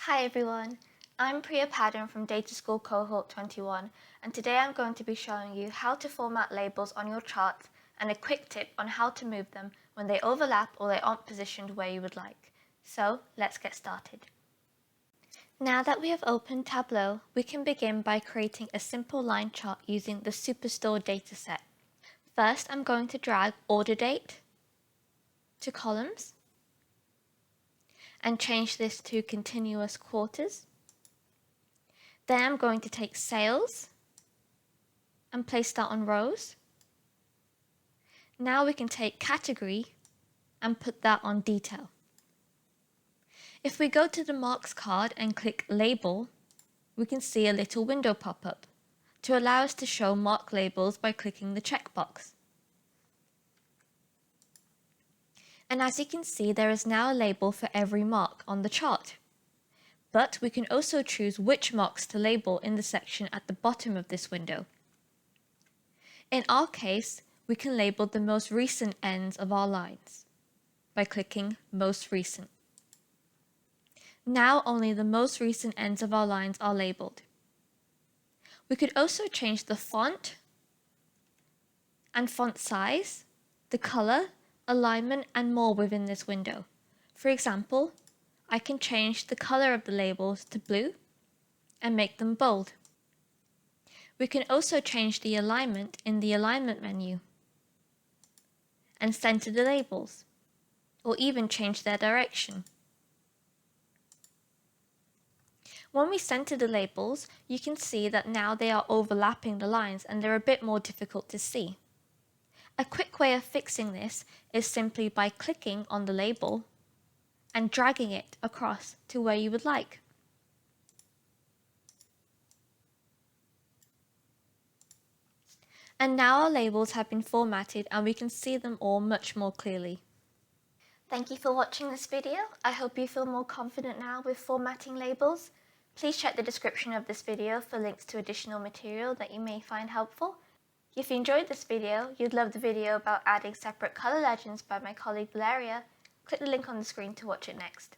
Hi everyone, I'm Priya Padham from Data School Cohort 21 and today I'm going to be showing you how to format labels on your charts and a quick tip on how to move them when they overlap or they aren't positioned where you would like. So let's get started. Now that we have opened Tableau, we can begin by creating a simple line chart using the Superstore dataset. First, I'm going to drag order date to columns and change this to continuous quarters. Then I'm going to take sales and place that on rows. Now we can take category and put that on detail. If we go to the marks card and click label, we can see a little window pop up to allow us to show mark labels by clicking the checkbox. And as you can see, there is now a label for every mark on the chart. But we can also choose which marks to label in the section at the bottom of this window. In our case, we can label the most recent ends of our lines by clicking Most Recent. Now only the most recent ends of our lines are labeled. We could also change the font and font size, the color, alignment, and more within this window. For example, I can change the color of the labels to blue and make them bold. We can also change the alignment in the alignment menu and center the labels, or even change their direction. When we center the labels, you can see that now they are overlapping the lines and they're a bit more difficult to see. A quick way of fixing this is simply by clicking on the label and dragging it across to where you would like. And now our labels have been formatted and we can see them all much more clearly. Thank you for watching this video. I hope you feel more confident now with formatting labels. Please check the description of this video for links to additional material that you may find helpful. If you enjoyed this video, you'd love the video about adding separate colour legends by my colleague Valeria, click the link on the screen to watch it next.